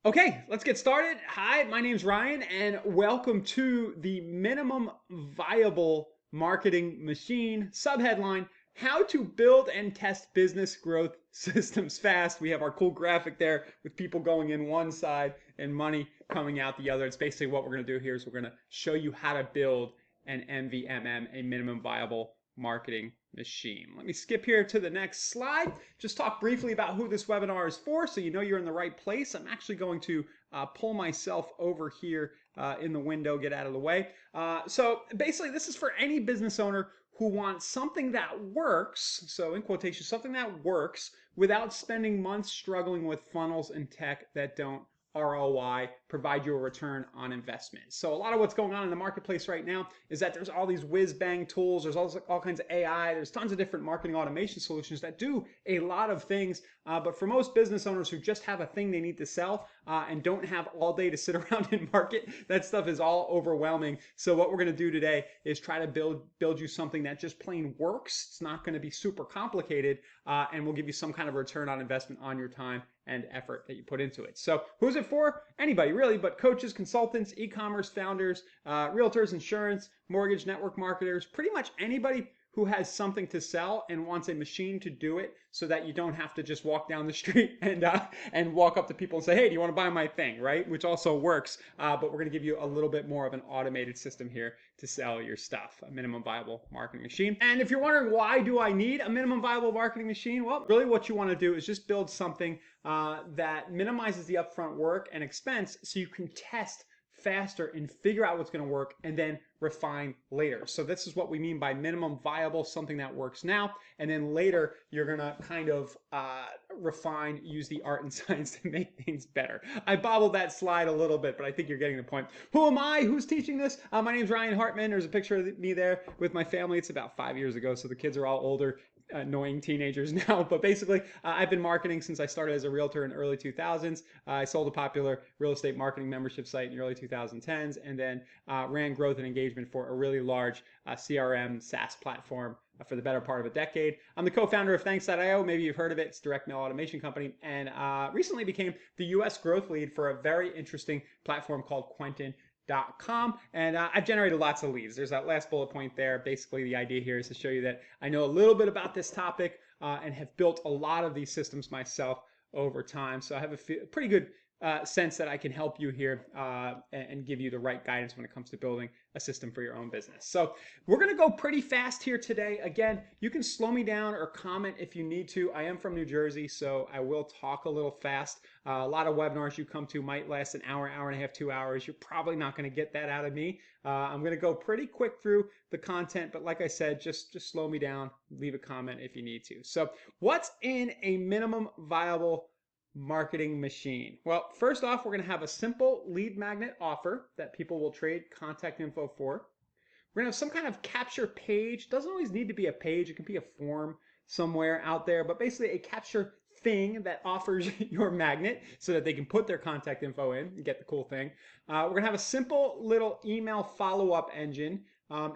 Okay, let's get started. Hi, my name's Ryan, and welcome to the Minimum Viable Marketing Machine. Subheadline: How to Build and Test Business Growth Systems Fast. We have our cool graphic there with people going in one side and money coming out the other. It's basically what we're going to do here is we're going to show you how to build an MVMM, a Minimum Viable Marketing Machine. Let me skip here to the next slide. Just talk briefly about who this webinar is for so you know you're in the right place. I'm actually going to pull myself over here in the window, get out of the way. So basically, this is for any business owner who wants something that works, so in quotation, something that works without spending months struggling with funnels and tech that don't ROI, provide you a return on investment. So a lot of what's going on in the marketplace right now is that there's all these whiz bang tools, there's all kinds of AI, there's tons of different marketing automation solutions that do a lot of things. But for most business owners who just have a thing they need to sell and don't have all day to sit around and market, that stuff is all overwhelming. So what we're going to do today is try to build you something that just plain works. It's not going to be super complicated, and we'll give you some kind of return on investment on your time and effort that you put into it. So who's it for? Anybody really, but coaches, consultants, e-commerce founders, realtors, insurance, mortgage, network marketers, pretty much anybody who has something to sell and wants a machine to do it so that you don't have to just walk down the street and walk up to people and say, hey, do you want to buy my thing, right? Which also works, but we're going to give you a little bit more of an automated system here to sell your stuff, a minimum viable marketing machine. And if you're wondering why do I need a minimum viable marketing machine, well, really what you want to do is just build something that minimizes the upfront work and expense so you can test faster and figure out what's going to work and then refine later. So this is what we mean by minimum viable, something that works now, and then later you're going to kind of refine, use the art and science to make things better. I bobbled that slide a little bit, but I think you're getting the point. Who am I? Who's teaching this? My name's Ryan Hartman. There's a picture of me there with my family. It's about 5 years ago, so the kids are all older, annoying teenagers now. But basically, I've been marketing since I started as a realtor in the early 2000s. I sold a popular real estate marketing membership site in the early 2010s, and then ran growth and engagement for a really large CRM SaaS platform for the better part of a decade. I'm the co-founder of Thanks.io. Maybe you've heard of it. It's a direct mail automation company, and recently became the US growth lead for a very interesting platform called Quentin.com, and I've generated lots of leads. There's that last bullet point there. Basically, the idea here is to show you that I know a little bit about this topic and have built a lot of these systems myself over time. So I have a pretty good sense that I can help you here and give you the right guidance when it comes to building a system for your own business. So we're going to go pretty fast here today. Again, you can slow me down or comment if you need to. I am from New Jersey, so I will talk a little fast. A lot of webinars you come to might last an hour, hour and a half, 2 hours. You're probably not going to get that out of me. I'm going to go pretty quick through the content, but like I said, just slow me down. Leave a comment if you need to. So what's in a minimum viable marketing machine? Well, first off, we're going to have a simple lead magnet offer that people will trade contact info for. We're going to have some kind of capture page. Doesn't always need to be a page. It can be a form somewhere out there, but basically a capture thing that offers your magnet so that they can put their contact info in and get the cool thing. We're going to have a simple little email follow-up engine.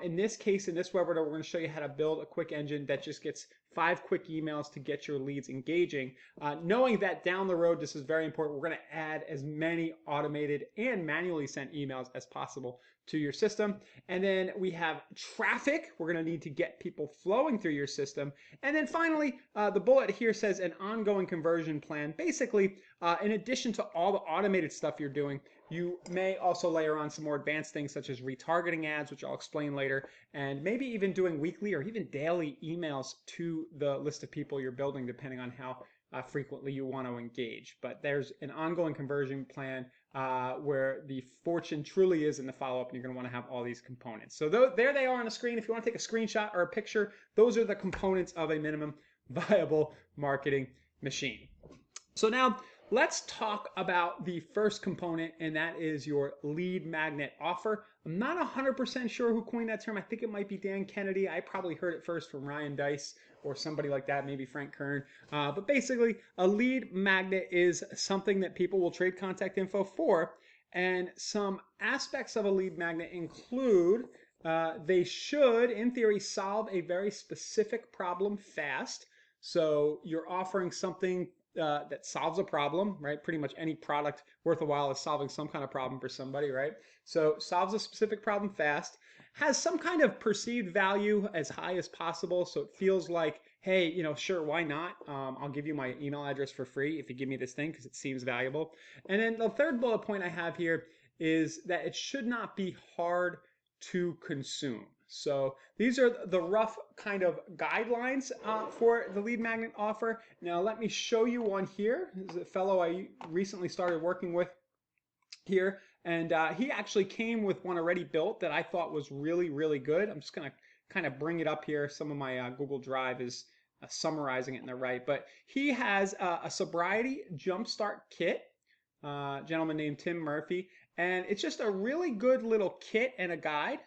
In this case, in this webinar, we're going to show you how to build a quick engine that just gets 5 quick emails to get your leads engaging. Knowing that down the road, this is very important, we're going to add as many automated and manually sent emails as possible to your system. And then we have traffic. We're going to need to get people flowing through your system. And then finally, the bullet here says an ongoing conversion plan. Basically, in addition to all the automated stuff you're doing, you may also layer on some more advanced things such as retargeting ads, which I'll explain later, and maybe even doing weekly or even daily emails to the list of people you're building, depending on how frequently you want to engage. But there's an ongoing conversion plan where the fortune truly is in the follow-up, and you're going to want to have all these components. So there they are on the screen. If you want to take a screenshot or a picture, those are the components of a minimum viable marketing machine. So now let's talk about the first component, and that is your lead magnet offer. I'm not 100% sure who coined that term. I think it might be Dan Kennedy. I probably heard it first from Ryan Deiss or somebody like that, maybe Frank Kern. But basically, a lead magnet is something that people will trade contact info for. And some aspects of a lead magnet include they should, in theory, solve a very specific problem fast. So you're offering something that solves a problem, right? Pretty much any product worth a while is solving some kind of problem for somebody, right? So solves a specific problem fast, has some kind of perceived value as high as possible. So it feels like, hey, sure, why not? I'll give you my email address for free if you give me this thing because it seems valuable. And then the third bullet point I have here is that it should not be hard to consume. So these are the rough kind of guidelines for the lead magnet offer. Now let me show you one here. This is a fellow I recently started working with here, and he actually came with one already built that I thought was really, really good. I'm just going to kind of bring it up here. Some of my Google Drive is summarizing it in the right, but he has a sobriety jumpstart kit, gentleman named Tim Murphy, and it's just a really good little kit and a guide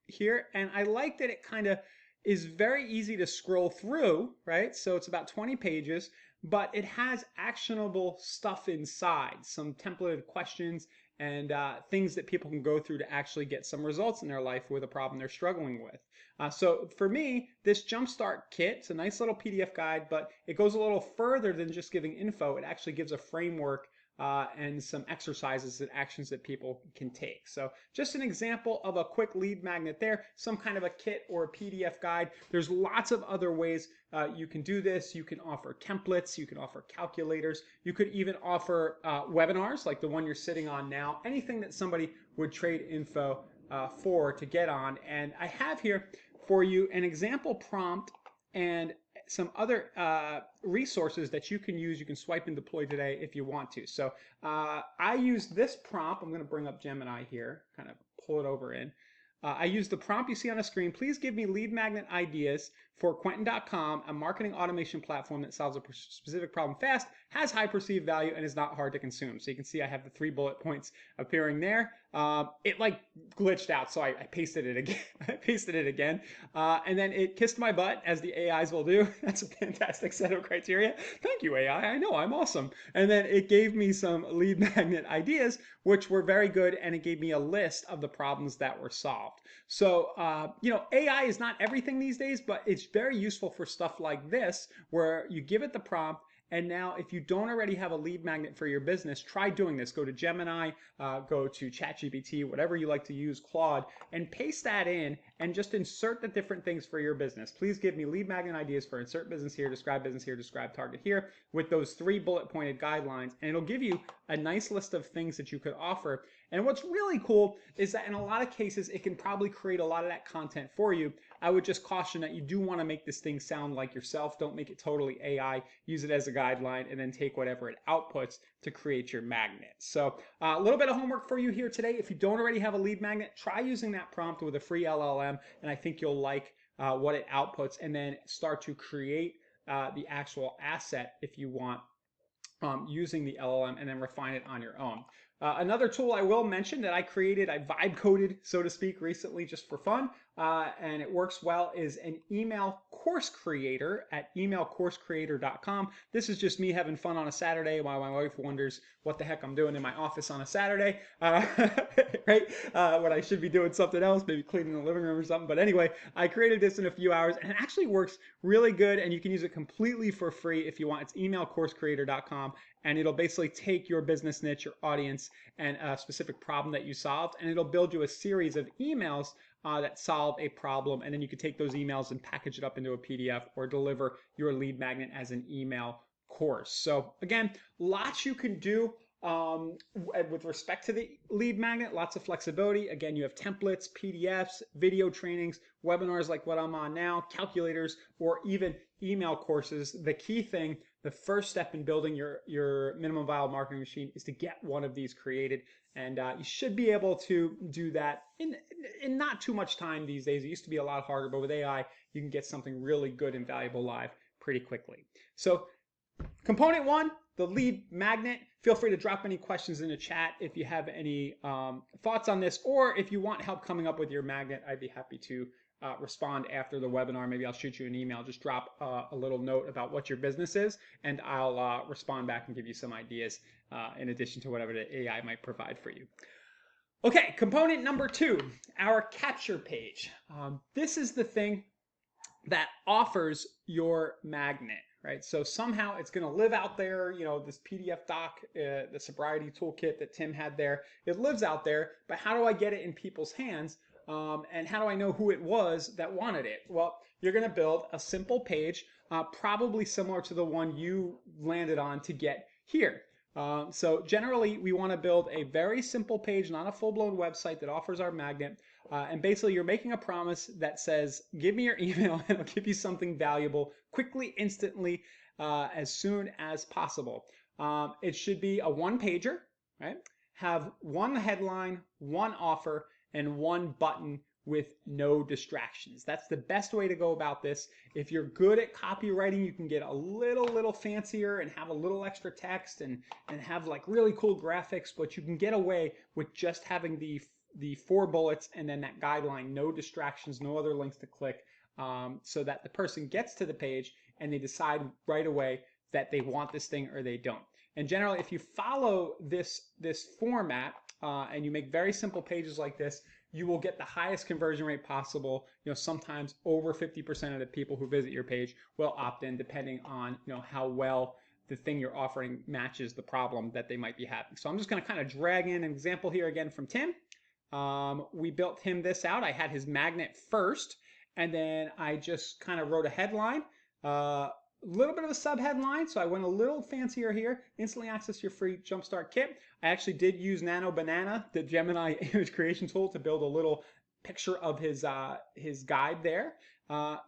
here, and I like that it kind of is very easy to scroll through, right? So it's about 20 pages, but it has actionable stuff inside, some templated questions and things that people can go through to actually get some results in their life with a problem they're struggling with. So for me, this Jumpstart Kit, it's a nice little PDF guide, but it goes a little further than just giving info. It actually gives a framework and some exercises and actions that people can take. So just an example of a quick lead magnet there, some kind of a kit or a PDF guide. There's lots of other ways you can do this. You can offer templates, you can offer calculators, you could even offer webinars like the one you're sitting on now, anything that somebody would trade info for to get on. And I have here for you an example prompt and some other resources that you can use. You can swipe and deploy today if you want to. So I use this prompt. I'm going to bring up Gemini here, kind of pull it over in. I use the prompt you see on the screen. Please give me lead magnet ideas for Quentin.com, a marketing automation platform that solves a specific problem fast, has high perceived value, and is not hard to consume. So you can see I have the 3 bullet points appearing there. It like glitched out, so I pasted it again. I pasted it again, and then it kissed my butt, as the AIs will do. That's a fantastic set of criteria. Thank you, AI. I know I'm awesome. And then it gave me some lead magnet ideas, which were very good, and it gave me a list of the problems that were solved. So, AI is not everything these days, but it's very useful for stuff like this, where you give it the prompt, and now if you don't already have a lead magnet for your business, try doing this. Go to Gemini, go to ChatGPT, whatever you like to use, Claude, and paste that in and just insert the different things for your business. Please give me lead magnet ideas for insert business here, describe target here, with those 3 bullet pointed guidelines, and it'll give you a nice list of things that you could offer. And what's really cool is that in a lot of cases, it can probably create a lot of that content for you. I would just caution that you do want to make this thing sound like yourself. Don't make it totally AI. Use it as a guideline and then take whatever it outputs to create your magnet. So a little bit of homework for you here today. If you don't already have a lead magnet, try using that prompt with a free LLM, and I think you'll like what it outputs, and then start to create the actual asset if you want, using the LLM, and then refine it on your own. Another tool I will mention that I created, I vibe coded, so to speak, recently just for fun, and it works well, is an email course creator at emailcoursecreator.com. This is just me having fun on a Saturday while my wife wonders what the heck I'm doing in my office on a Saturday, right? When I should be doing something else, maybe cleaning the living room or something. But anyway, I created this in a few hours, and it actually works really good, and you can use it completely for free if you want. It's emailcoursecreator.com, and it'll basically take your business niche, your audience, and a specific problem that you solved, and it'll build you a series of emails that solve a problem, and then you can take those emails and package it up into a PDF or deliver your lead magnet as an email course. So again, lots you can do with respect to the lead magnet, lots of flexibility. Again, you have templates, PDFs, video trainings, webinars like what I'm on now, calculators, or even email courses. The key thing, the first step in building your minimum viable marketing machine, is to get one of these created. And you should be able to do that in not too much time these days. It used to be a lot harder, but with AI, you can get something really good and valuable live pretty quickly. So component 1, the lead magnet. Feel free to drop any questions in the chat if you have any thoughts on this, or if you want help coming up with your magnet, I'd be happy to respond after the webinar. Maybe I'll shoot you an email. Just drop a little note about what your business is, and I'll respond back and give you some ideas in addition to whatever the AI might provide for you. Okay, component number 2, our capture page. This is the thing that offers your magnet, right? So somehow it's going to live out there. You know, this PDF doc, the sobriety toolkit that Tim had there, it lives out there. But how do I get it in people's hands? And how do I know who it was that wanted it? Well, you're going to build a simple page, probably similar to the one you landed on to get here. So generally, we want to build a very simple page, not a full-blown website that offers our magnet. And basically, you're making a promise that says, give me your email and I'll give you something valuable quickly, instantly, as soon as possible. It should be a one-pager, right? Have one headline, one offer, and one button with no distractions. That's the best way to go about this. If you're good at copywriting, you can get a little fancier and have a little extra text and have like really cool graphics, but you can get away with just having the 4 bullets and then that guideline, no distractions, no other links to click, so that the person gets to the page and they decide right away that they want this thing or they don't. And generally, if you follow this format and you make very simple pages like this, you will get the highest conversion rate possible. You know, sometimes over 50% of the people who visit your page will opt in, depending on, you know, how well the thing you're offering matches the problem that they might be having. So I'm just going to kind of drag in an example here again from Tim. We built him this out. I had his magnet first, and then I just kind of wrote a headline. Little bit of a subheadline, so I went a little fancier here. Instantly access your free Jumpstart kit. I actually did use Nano Banana, the Gemini image creation tool, to build a little picture of his guide there.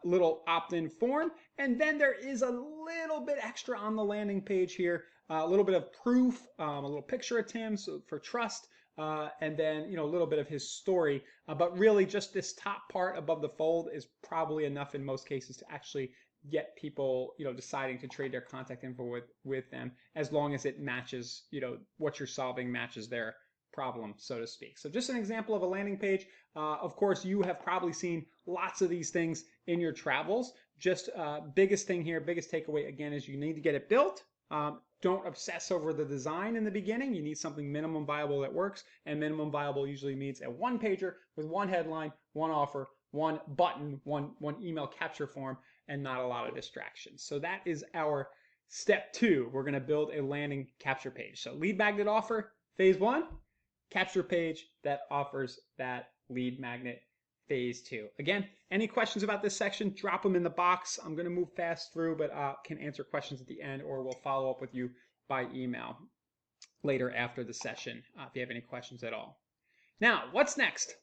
Little opt-in form, and then there is a little bit extra on the landing page here. A little bit of proof, a little picture of Tim for trust, and then, you know, a little bit of his story. But really, just this top part above the fold is probably enough in most cases to actually get people, you know, deciding to trade their contact info with them, as long as it matches, you know, what you're solving matches their problem, so to speak. So just an example of a landing page. Of course, you have probably seen lots of these things in your travels. Just biggest thing here, biggest takeaway again, is you need to get it built. Don't obsess over the design in the beginning. You need something minimum viable that works, and minimum viable usually means a one pager with one headline, one offer, one button, one email capture form, and not a lot of distractions. So that is our step 2. We're going to build a landing capture page. So lead magnet offer, phase 1, capture page that offers that lead magnet, phase 2. Again, any questions about this section, drop them in the box. I'm going to move fast through, but can answer questions at the end, or we'll follow up with you by email later after the session if you have any questions at all. Now, what's next?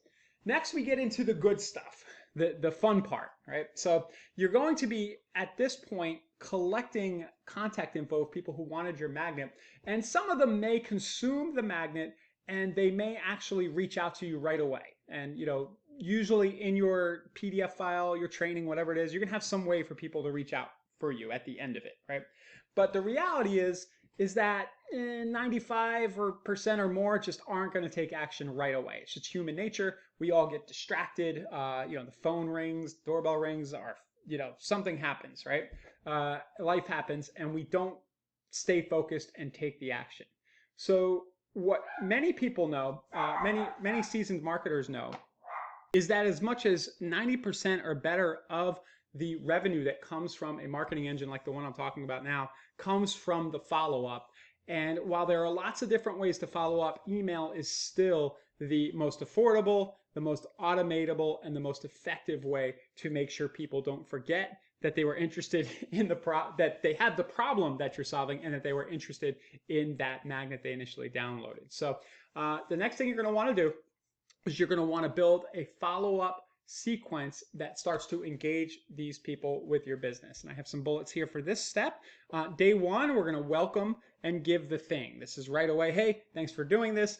Next, we get into the good stuff, the fun part, right? So you're going to be, at this point, collecting contact info of people who wanted your magnet, and some of them may consume the magnet and they may actually reach out to you right away. And, you know, usually in your PDF file, your training, whatever it is, you're gonna have some way for people to reach out for you at the end of it, right? But the reality is that 95% or more just aren't going to take action right away. It's just human nature. We all get distracted. You know, the phone rings, doorbell rings, or, you know, something happens, right? Life happens, and we don't stay focused and take the action. So what many people know, many seasoned marketers know, is that as much as 90% or better of the revenue that comes from a marketing engine like the one I'm talking about now comes from the follow-up. And while there are lots of different ways to follow up, email is still the most affordable, the most automatable, and the most effective way to make sure people don't forget that they were interested in that they had the problem that you're solving, and that they were interested in that magnet they initially downloaded. So the next thing you're going to want to do is you're going to want to build a follow-up sequence that starts to engage these people with your business. And I have some bullets here for this step. Day 1, we're going to welcome and give the thing. This is right away. Hey, thanks for doing this.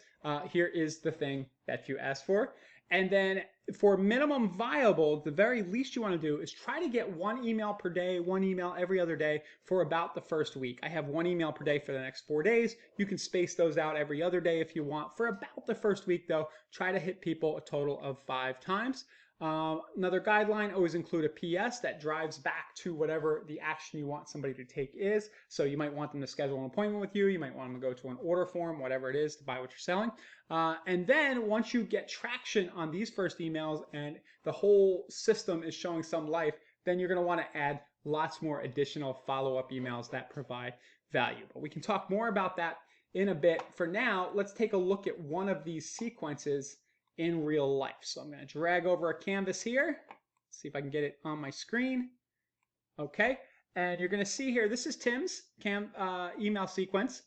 Here is the thing that you asked for. And then for minimum viable, the very least you want to do is try to get 1 email per day, 1 email every other day for about the first week. I have 1 email per day for the next 4 days. You can space those out every other day if you want. For about the first week, though, try to hit people a total of 5 times. Another guideline, always include a PS that drives back to whatever the action you want somebody to take is. So you might want them to schedule an appointment with you. You might want them to go to an order form, whatever it is, to buy what you're selling. And then once you get traction on these first emails and the whole system is showing some life, then you're going to want to add lots more additional follow-up emails that provide value. But we can talk more about that in a bit. For now, let's take a look at one of these sequences in real life. So I'm going to drag over a canvas here. See if I can get it on my screen. Okay, and you're going to see here, this is Tim's email sequence.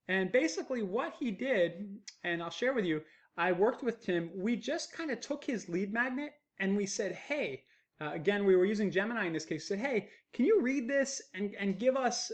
And basically what he did, and I'll share with you, I worked with Tim. We just kind of took his lead magnet and we said, hey, again, we were using Gemini in this case, said, hey, can you read this and give us,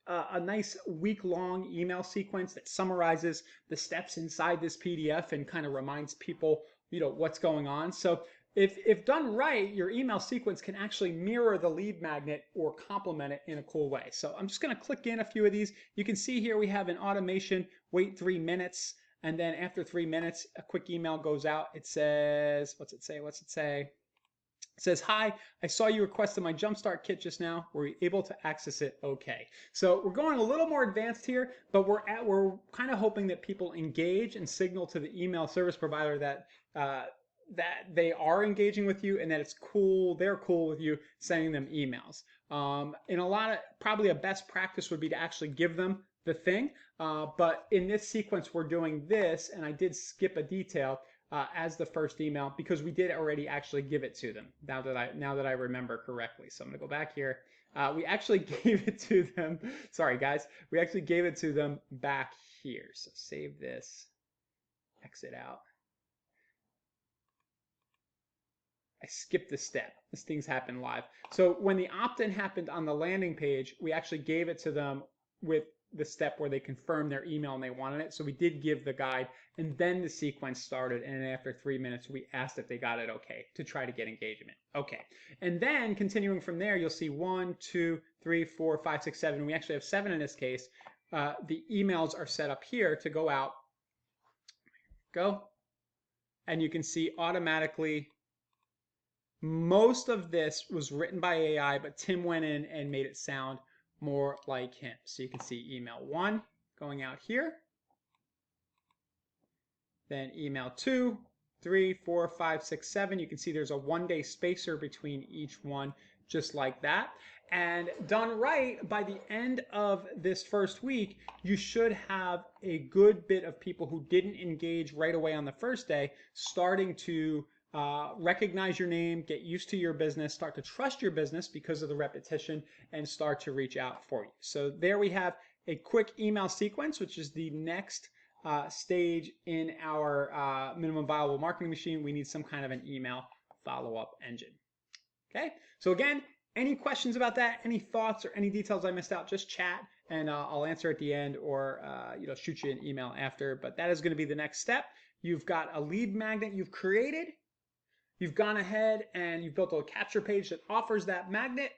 a nice week-long email sequence that summarizes the steps inside this PDF and kind of reminds people, what's going on. So if done right, your email sequence can actually mirror the lead magnet or complement it in a cool way. So I'm just going to click in a few of these. You can see here we have an automation, wait 3 minutes, and then after 3 minutes, a quick email goes out. It says, what's it say? It says, hi, I saw you requested my Jumpstart kit just now. Were you able to access it? Okay. So we're going a little more advanced here, but we're kind of hoping that people engage and signal to the email service provider that that they are engaging with you and that it's cool, they're cool with you sending them emails. In a lot of, probably a best practice would be to actually give them the thing. But in this sequence, we're doing this, and I did skip a detail as the first email because we did already actually give it to them. Now that I remember correctly, so I'm gonna go back here. We actually gave it to them. Sorry, guys. We actually gave it to them back here. So save this. Exit out. I skipped a step. This thing's happened live. So when the opt-in happened on the landing page, we actually gave it to them with the step where they confirmed their email and they wanted it. So we did give the guide, and then the sequence started. And after 3 minutes, we asked if they got it okay to try to get engagement. Okay. And then continuing from there, you'll see 1, 2, 3, 4, 5, 6, 7. We actually have 7 in this case. The emails are set up here to go out. Go. And you can see automatically most of this was written by AI, but Tim went in and made it sound more like him. So you can see email 1 going out here. Then email 2, 3, 4, 5, 6, 7. You can see there's a 1-day spacer between each one, just like that. And done right, by the end of this first week, you should have a good bit of people who didn't engage right away on the first day starting to recognize your name, get used to your business, start to trust your business because of the repetition, and start to reach out for you. So there we have a quick email sequence, which is the next stage in our minimum viable marketing machine. We need some kind of an email follow-up engine. Okay, so again, any questions about that, any thoughts or any details I missed out, just chat and I'll answer at the end, or shoot you an email after. But that is going to be the next step. You've got a lead magnet you've created. You've gone ahead and you've built a capture page that offers that magnet.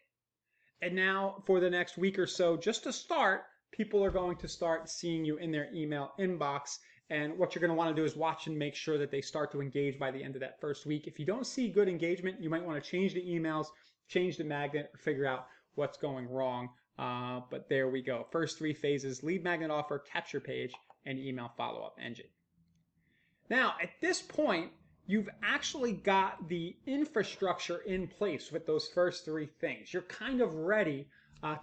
And now for the next week or so, just to start, people are going to start seeing you in their email inbox. And what you're going to want to do is watch and make sure that they start to engage by the end of that first week. If you don't see good engagement, you might want to change the emails, change the magnet, or figure out what's going wrong. But there we go. First 3 phases: lead magnet offer, capture page, and email follow-up engine. Now, at this point, you've actually got the infrastructure in place with those first 3 things. You're kind of ready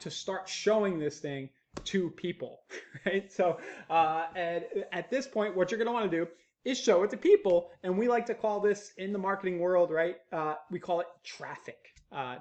to start showing this thing to people, right? So, and at this point, what you're going to want to do is show it to people. And we like to call this in the marketing world, right? We call it traffic.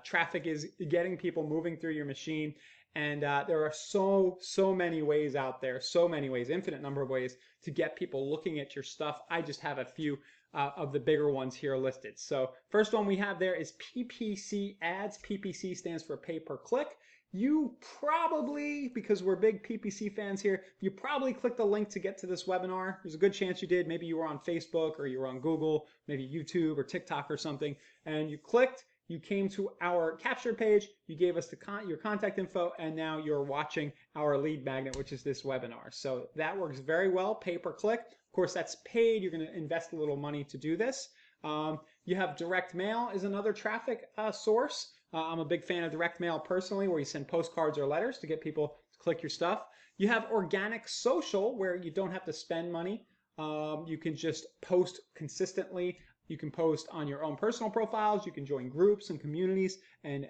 Traffic is getting people moving through your machine. And there are so many ways out there, so many ways, infinite number of ways to get people looking at your stuff. I just have a few of the bigger ones here listed. So first one we have there is PPC ads. PPC stands for pay per click. You probably, because we're big PPC fans here, you probably clicked the link to get to this webinar. There's a good chance you did. Maybe you were on Facebook or you were on Google, maybe YouTube or TikTok or something, and you clicked. You came to our capture page, you gave us your contact info, and now you're watching our lead magnet, which is this webinar. So that works very well, pay per click. Of course, that's paid. You're going to invest a little money to do this. You have direct mail is another traffic source. I'm a big fan of direct mail personally, where you send postcards or letters to get people to click your stuff. You have organic social, where you don't have to spend money. You can just post consistently You can post on your own personal profiles. You can join groups and communities, and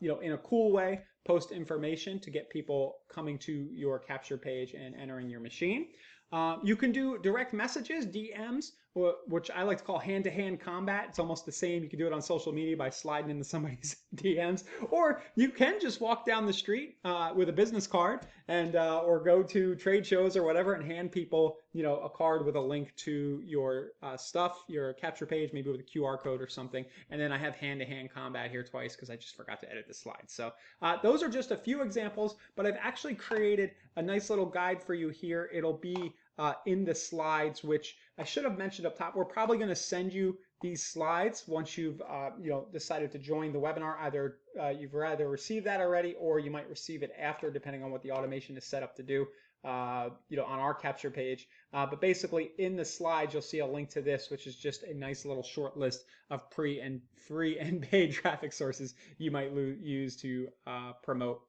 in a cool way, post information to get people coming to your capture page and entering your machine. You can do direct messages, DMs, which I like to call hand-to-hand combat. It's almost the same. You can do it on social media by sliding into somebody's DMs, or you can just walk down the street with a business card and or go to trade shows or whatever and hand people, a card with a link to your stuff, your capture page, maybe with a QR code or something. And then I have hand-to-hand combat here twice because I just forgot to edit the slide. So those are just a few examples, but I've actually created a nice little guide for you here. It'll be in the slides, which I should have mentioned up top. We're probably going to send you these slides once you've decided to join the webinar. Either you've either received that already, or you might receive it after, depending on what the automation is set up to do. On our capture page. But basically in the slides, you'll see a link to this, which is just a nice little short list of free and paid traffic sources you might use to promote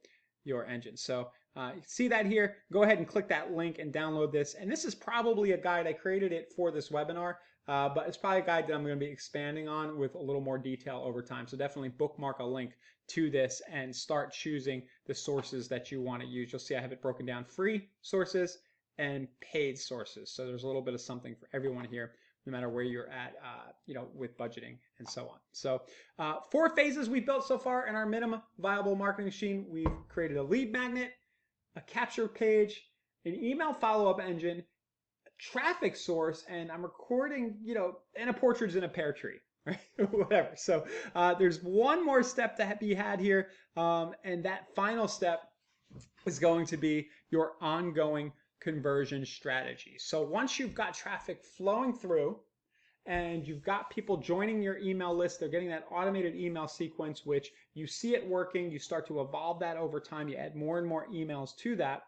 your engine. So you see that here. Go ahead and click that link and download this. And this is probably a guide. I created it for this webinar, but it's probably a guide that I'm going to be expanding on with a little more detail over time. So definitely bookmark a link to this and start choosing the sources that you want to use. You'll see I have it broken down: free sources and paid sources. So there's a little bit of something for everyone here, no matter where you're at, with budgeting and so on. So 4 phases we built so far in our minimum viable marketing machine. We've created a lead magnet, a capture page, an email follow-up engine, a traffic source, and I'm recording, and a portrait's in a pear tree, right? Whatever. So there's one more step to be had here, and that final step is going to be your ongoing conversion strategy. So once you've got traffic flowing through and you've got people joining your email list, they're getting that automated email sequence, which you see it working, you start to evolve that over time, you add more and more emails to that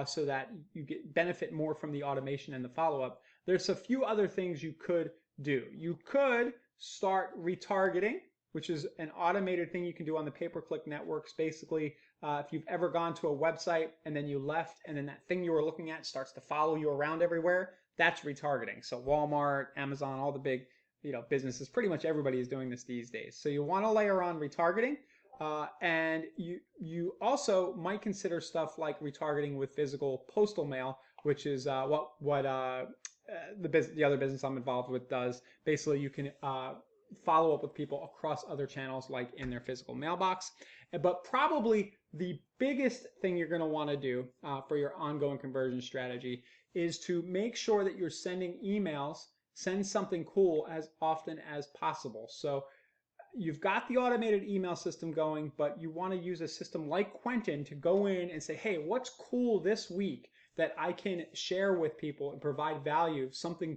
so that you benefit more from the automation and the follow-up. There's a few other things you could do. You could start retargeting, which is an automated thing you can do on the pay-per-click networks. Basically, if you've ever gone to a website and then you left and then that thing you were looking at starts to follow you around everywhere, that's retargeting. So Walmart, Amazon, all the big businesses, pretty much everybody is doing this these days. So you want to layer on retargeting, and you also might consider stuff like retargeting with physical postal mail, which is what the other business I'm involved with does. Basically, you can follow up with people across other channels, like in their physical mailbox. But probably the biggest thing you're going to want to do for your ongoing conversion strategy is to make sure that you're sending emails, send something cool as often as possible. So you've got the automated email system going, but you want to use a system like Quentin to go in and say, hey, what's cool this week that I can share with people and provide value, something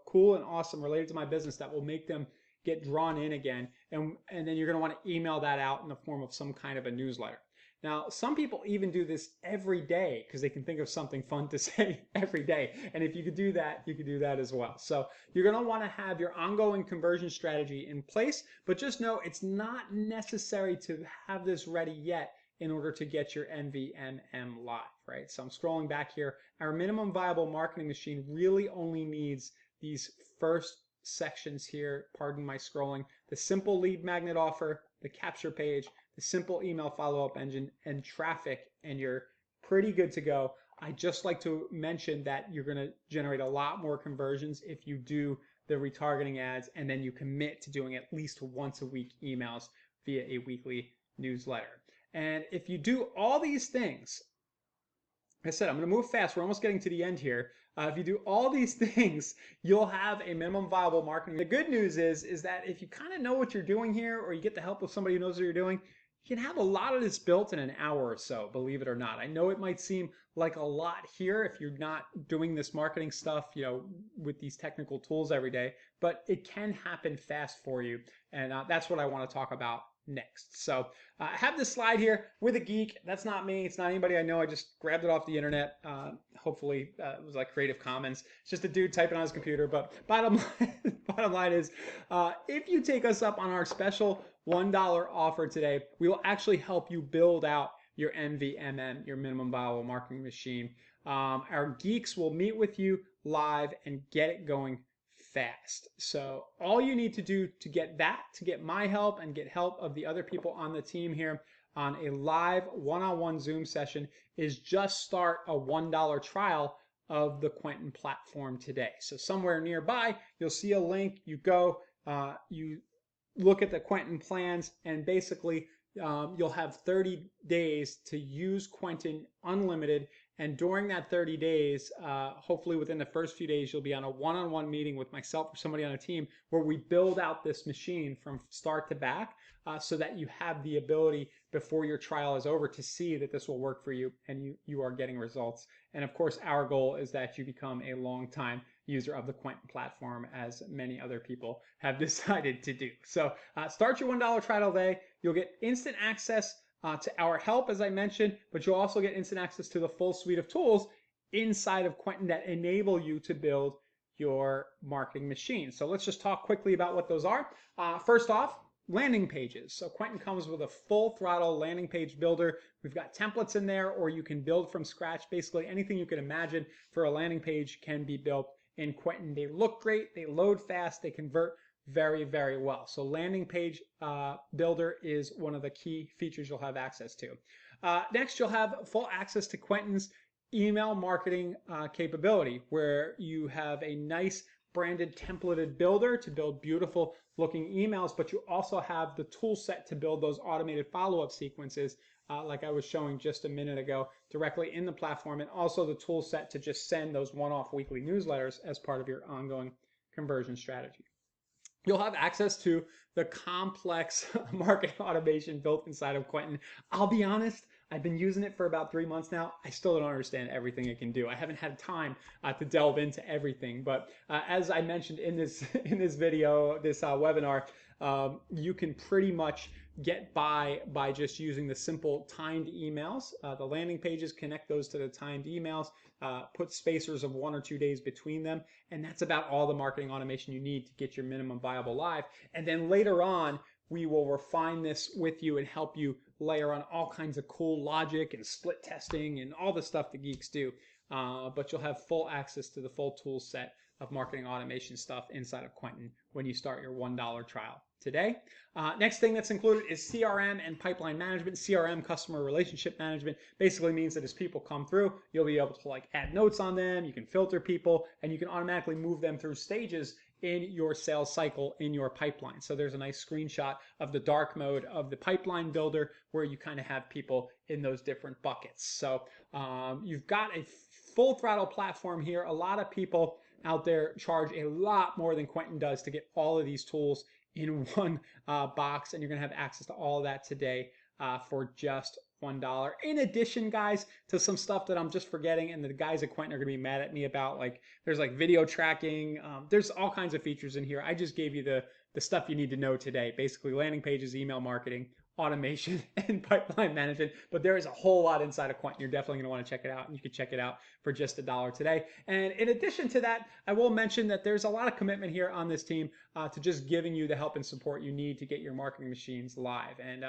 cool and awesome related to my business that will make them get drawn in again. And then you're going to want to email that out in the form of some kind of a newsletter. Now, some people even do this every day because they can think of something fun to say every day. And if you could do that, you could do that as well. So you're going to want to have your ongoing conversion strategy in place, but just know it's not necessary to have this ready yet in order to get your MVMM live, right? So I'm scrolling back here. Our minimum viable marketing machine really only needs these first sections here, pardon my scrolling: the simple lead magnet offer, the capture page, the simple email follow-up engine, and traffic, and you're pretty good to go. I just like to mention that you're going to generate a lot more conversions if you do the retargeting ads and then you commit to doing at least once a week emails via a weekly newsletter. And if you do all these things, like I said, I'm going to move fast. We're almost getting to the end here. If you do all these things, you'll have a minimum viable marketing. The good news is that if you kind of know what you're doing here, or you get the help of somebody who knows what you're doing, you can have a lot of this built in an hour or so, believe it or not. I know it might seem like a lot here if you're not doing this marketing stuff, with these technical tools every day, but it can happen fast for you. And that's what I want to talk about next. So I have this slide here with a geek. That's not me. It's not anybody I know. I just grabbed it off the internet. Hopefully it was like Creative Commons. It's just a dude typing on his computer. But bottom line is, if you take us up on our special $1 offer today, we will actually help you build out your MVMM, your minimum viable marketing machine. Our geeks will meet with you live and get it going fast. So all you need to do to get that, to get my help and get help of the other people on the team here on a live one-on-one Zoom session, is just start a $1 trial of the Quentin platform today. So somewhere nearby, you'll see a link. You go, you look at the Quentin plans, and basically you'll have 30 days to use Quentin unlimited. And during that 30 days, hopefully within the first few days, you'll be on a one-on-one meeting with myself or somebody on a team where we build out this machine from start to back, so that you have the ability before your trial is over to see that this will work for you and you are getting results. And of course, our goal is that you become a long-time user of the Quentin platform, as many other people have decided to do. So start your $1 trial today. You'll get instant access to our help, as I mentioned, but you'll also get instant access to the full suite of tools inside of Quentin that enable you to build your marketing machine. So let's just talk quickly about what those are. First off, landing pages. So Quentin comes with a full throttle landing page builder. We've got templates in there, or you can build from scratch. Basically anything you can imagine for a landing page can be built in Quentin. They look great, they load fast, they convert very, very well. So landing page builder is one of the key features you'll have access to. Next, you'll have full access to Quentin's email marketing capability, where you have a nice branded templated builder to build beautiful looking emails, but you also have the tool set to build those automated follow-up sequences, like I was showing just a minute ago, directly in the platform, and also the tool set to just send those one-off weekly newsletters as part of your ongoing conversion strategy. You'll have access to the complex marketing automation built inside of Quentin. I'll be honest, I've been using it for about 3 months now. I still don't understand everything it can do. I haven't had time to delve into everything, but as I mentioned in this video, this webinar, you can pretty much get by just using the simple timed emails. The landing pages, connect those to the timed emails, put spacers of 1 or 2 days between them, and that's about all the marketing automation you need to get your minimum viable live. And then later on, we will refine this with you and help you layer on all kinds of cool logic and split testing and all the stuff the geeks do. But you'll have full access to the full tool set of marketing automation stuff inside of Quentin when you start your $1 trial today. Next thing that's included is CRM and pipeline management. CRM, customer relationship management, basically means that as people come through, you'll be able to like add notes on them, you can filter people, and you can automatically move them through stages in your sales cycle in your pipeline. So there's a nice screenshot of the dark mode of the pipeline builder where you kind of have people in those different buckets. So you've got a full throttle platform here. A lot of people out there charge a lot more than Quentin does to get all of these tools in one box, and you're gonna have access to all of that today for just $1. In addition, guys, to some stuff that I'm just forgetting, and the guys at Quentin are gonna be mad at me about, like there's like video tracking, there's all kinds of features in here. I just gave you the stuff you need to know today, basically landing pages, email marketing, automation, and pipeline management, but there is a whole lot inside of Quentin. You're definitely going to want to check it out, and you can check it out for just $1 today. And in addition to that, I will mention that there's a lot of commitment here on this team to just giving you the help and support you need to get your marketing machines live. And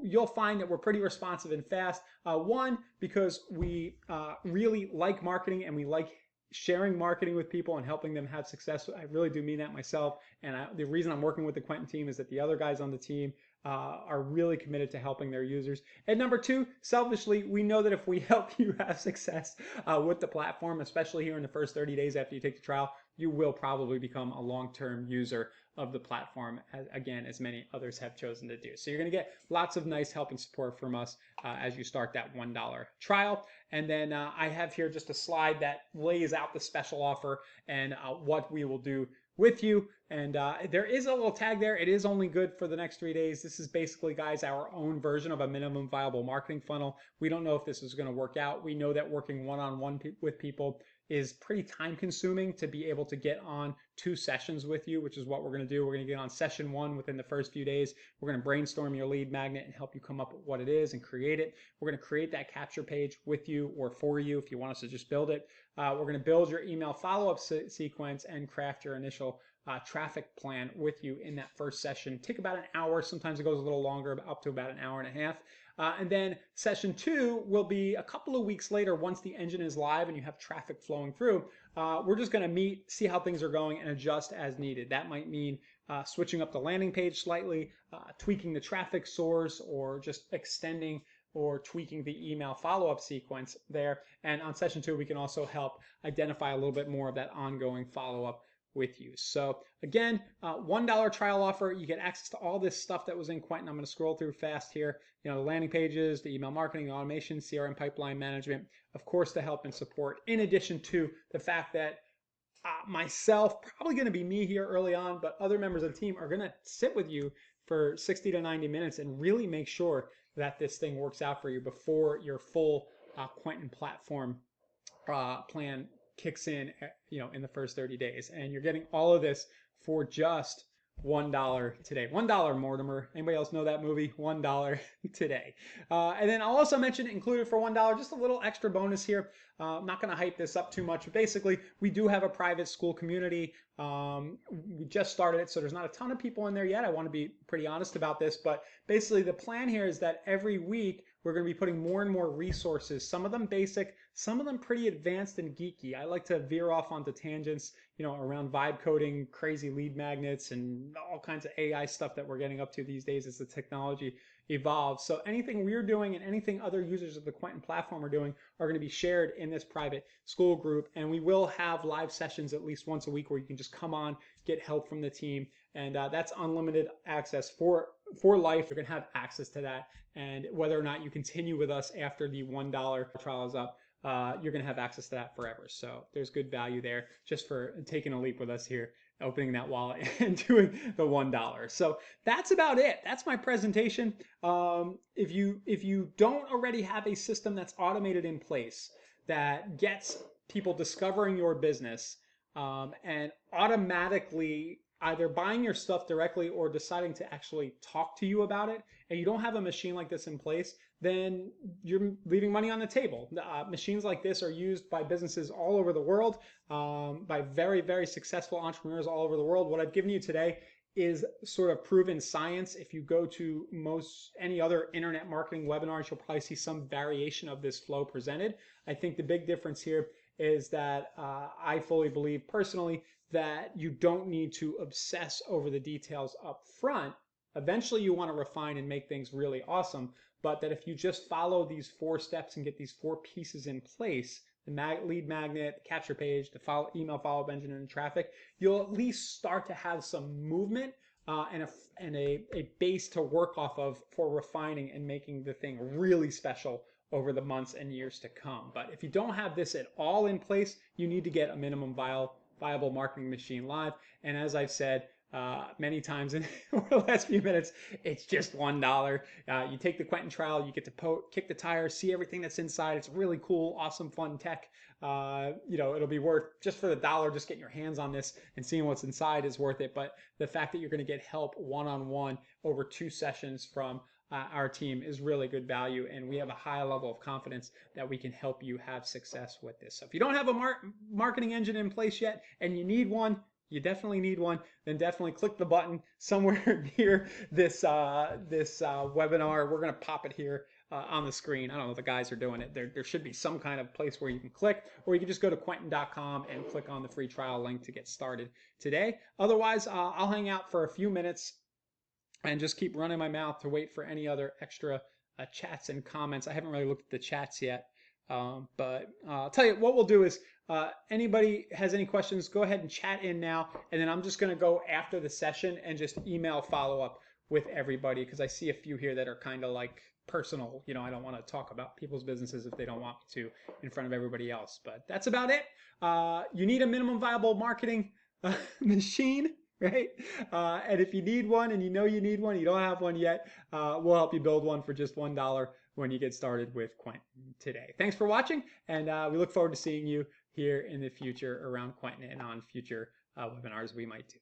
you'll find that we're pretty responsive and fast. One, because we really like marketing and we like sharing marketing with people and helping them have success. I really do mean that myself. And the reason I'm working with the Quentin team is that the other guys on the team are really committed to helping their users. And number two, selfishly, we know that if we help you have success with the platform, especially here in the first 30 days after you take the trial, you will probably become a long-term user of the platform, as many others have chosen to do. So you're going to get lots of nice help and support from us as you start that $1 trial. And then I have here just a slide that lays out the special offer and what we will do with you. And there is a little tag there. It is only good for the next 3 days. This is basically, guys, our own version of a minimum viable marketing funnel. We don't know if this is going to work out. We know that working one-on-one with people is pretty time consuming to be able to get on 2 sessions with you, which is what we're going to do. We're going to get on session 1 within the first few days. We're going to brainstorm your lead magnet and help you come up with what it is and create it. We're going to create that capture page with you or for you if you want us to just build it. We're going to build your email follow-up sequence and craft your initial traffic plan with you in that first session. Take about an hour. Sometimes it goes a little longer, up to about an hour and a half. And then session 2 will be a couple of weeks later once the engine is live and you have traffic flowing through. We're just going to meet, see how things are going, and adjust as needed. That might mean switching up the landing page slightly, tweaking the traffic source, or just extending or tweaking the email follow-up sequence there. And on session 2, we can also help identify a little bit more of that ongoing follow-up with you. So again, $1 trial offer. You get access to all this stuff that was in Quentin. I'm going to scroll through fast here. You know, the landing pages, the email marketing, the automation, CRM pipeline management, of course, the help and support, in addition to the fact that myself, probably going to be me here early on, but other members of the team are going to sit with you for 60 to 90 minutes and really make sure that this thing works out for you before your full Quentin platform plan kicks in, you know, in the first 30 days. And you're getting all of this for just $1 today. $1, Mortimer. Anybody else know that movie? $1 today. And then I'll also mention, included for $1, just a little extra bonus here. I'm not going to hype this up too much, but basically we do have a private school community. We just started it, so there's not a ton of people in there yet. I want to be pretty honest about this, but basically the plan here is that every week we're going to be putting more and more resources, some of them basic, some of them pretty advanced and geeky. I like to veer off onto tangents, you know, around vibe coding, crazy lead magnets, and all kinds of AI stuff that we're getting up to these days as the technology evolves. So anything we're doing and anything other users of the Quentin platform are doing are going to be shared in this private school group. And we will have live sessions at least once a week where you can just come on, get help from the team. And that's unlimited access for life. You're going to have access to that. And whether or not you continue with us after the $1 trial is up, you're going to have access to that forever. So there's good value there just for taking a leap with us here, opening that wallet and doing the $1. So that's about it. That's my presentation. If you don't already have a system that's automated in place that gets people discovering your business and automatically either buying your stuff directly or deciding to actually talk to you about it, and you don't have a machine like this in place, then you're leaving money on the table. Machines like this are used by businesses all over the world, by very, very successful entrepreneurs all over the world. What I've given you today is sort of proven science. If you go to any other internet marketing webinars, you'll probably see some variation of this flow presented. I think the big difference here is that I fully believe personally that you don't need to obsess over the details up front. Eventually you want to refine and make things really awesome, but that if you just follow these 4 steps and get these 4 pieces in place, the lead magnet, the capture page, the email follow-up engine, and the traffic, you'll at least start to have some movement and a base to work off of for refining and making the thing really special over the months and years to come. But if you don't have this at all in place, you need to get a minimum viable marketing machine live. And as I've said many times in over the last few minutes, it's just $1. You take the Quentin trial, you get to kick the tire, see everything that's inside. It's really cool, awesome, fun tech. You know, it'll be worth, just for the $1, just getting your hands on this and seeing what's inside is worth it. But the fact that you're going to get help one-on-one over 2 sessions from our team is really good value, and we have a high level of confidence that we can help you have success with this. So if you don't have a marketing engine in place yet and you need one, you definitely need one, then definitely click the button somewhere near this webinar. We're going to pop it here on the screen. I don't know if the guys are doing it. There should be some kind of place where you can click, or you can just go to quentin.com and click on the free trial link to get started today. Otherwise, I'll hang out for a few minutes and just keep running my mouth to wait for any other extra chats and comments. I haven't really looked at the chats yet, but I'll tell you what we'll do is anybody has any questions, go ahead and chat in now, and then I'm just going to go after the session and just email follow up with everybody, because I see a few here that are kind of like personal. You know, I don't want to talk about people's businesses if they don't want me to in front of everybody else. But that's about it. You need a minimum viable marketing machine. Right? And if you need one and you know you need one, you don't have one yet, we'll help you build one for just $1 when you get started with Quentin today. Thanks for watching, and we look forward to seeing you here in the future around Quentin and on future webinars we might do.